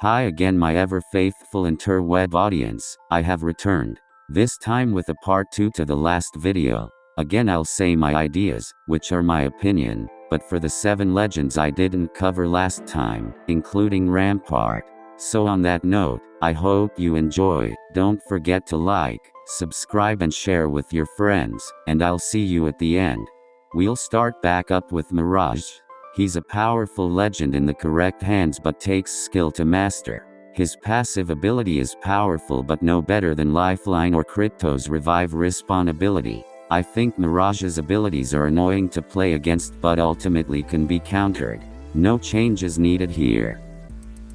Hi again my ever-faithful interweb audience, I have returned. This time with a part 2 to the last video. Again I'll say my ideas, which are my opinion, but for the 7 legends I didn't cover last time, including Rampart. So on that note, I hope you enjoy. Don't forget to like, subscribe and share with your friends, and I'll see you at the end. We'll start back up with Mirage. He's a powerful legend in the correct hands but takes skill to master. His passive ability is powerful but no better than Lifeline or Kryto's Revive Respawn ability. I think Mirage's abilities are annoying to play against but ultimately can be countered. No changes needed here.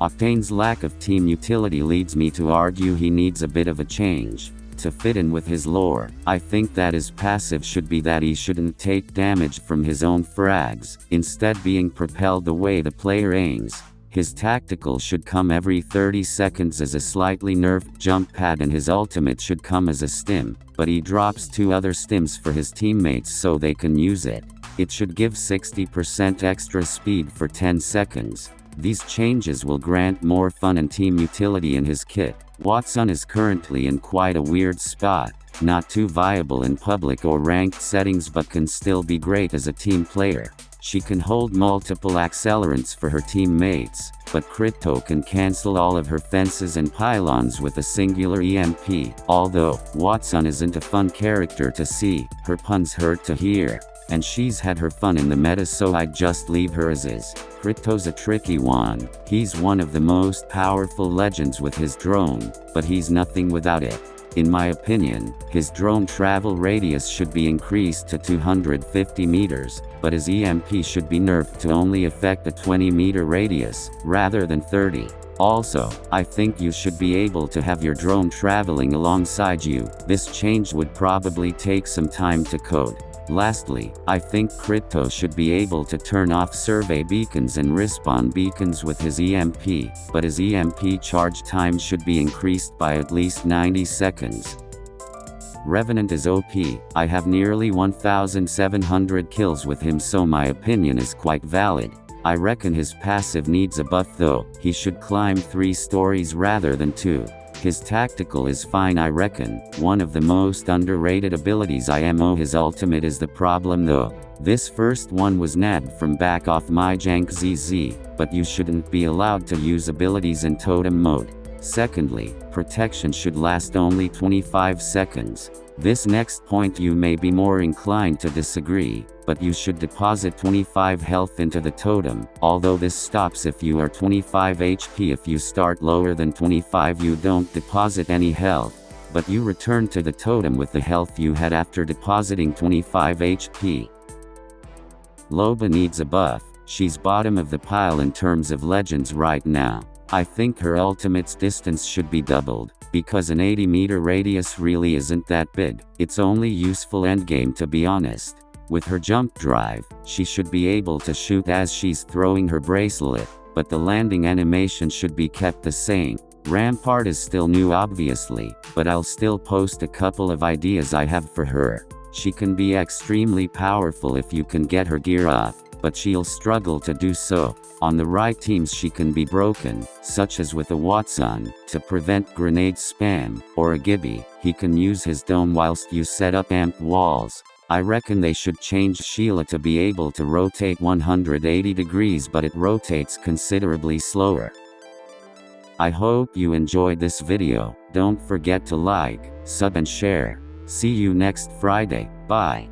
Octane's lack of team utility leads me to argue he needs a bit of a change. To fit in with his lore, I think that his passive should be that he shouldn't take damage from his own frags, instead being propelled the way the player aims. His tactical should come every 30 seconds as a slightly nerfed jump pad and his ultimate should come as a stim, but he drops 2 other stims for his teammates so they can use it. It should give 60% extra speed for 10 seconds. These changes will grant more fun and team utility in his kit. Watson is currently in quite a weird spot, not too viable in public or ranked settings but can still be great as a team player. She can hold multiple accelerants for her teammates, but Kryto can cancel all of her fences and pylons with a singular EMP. Although, Watson isn't a fun character to see, her puns hurt to hear. And she's had her fun in the meta so I'd just leave her as is. Kryto's a tricky one. He's one of the most powerful legends with his drone, but he's nothing without it. In my opinion, his drone travel radius should be increased to 250 meters, but his EMP should be nerfed to only affect a 20-meter radius, rather than 30. Also, I think you should be able to have your drone traveling alongside you. This change would probably take some time to code. Lastly, I think Kryto should be able to turn off survey beacons and respawn beacons with his EMP, but his EMP charge time should be increased by at least 90 seconds. Revenant is OP, I have nearly 1,700 kills with him so my opinion is quite valid. I reckon his passive needs a buff though, he should climb 3 stories rather than 2. His tactical is fine I reckon, one of the most underrated abilities IMO. His ultimate is the problem though. This first one was nabbed from back off my jank ZZ, but you shouldn't be allowed to use abilities in totem mode. Secondly, protection should last only 25 seconds. This next point you may be more inclined to disagree, but you should deposit 25 health into the totem, although this stops if you are 25 HP. If you start lower than 25 you don't deposit any health, but you return to the totem with the health you had after depositing 25 HP. Loba needs a buff, she's bottom of the pile in terms of legends right now. I think her ultimate's distance should be doubled, because an 80-meter radius really isn't that big. It's only useful endgame to be honest. With her jump drive, she should be able to shoot as she's throwing her bracelet, but the landing animation should be kept the same. Rampart is still new obviously, but I'll still post a couple of ideas I have for her. She can be extremely powerful if you can get her gear up, but she'll struggle to do so. On the right teams she can be broken, such as with a Watson, to prevent grenade spam, or a Gibby, he can use his dome whilst you set up amp walls. I reckon they should change Sheila to be able to rotate 180 degrees but it rotates considerably slower. I hope you enjoyed this video, don't forget to like, sub and share. See you next Friday, bye.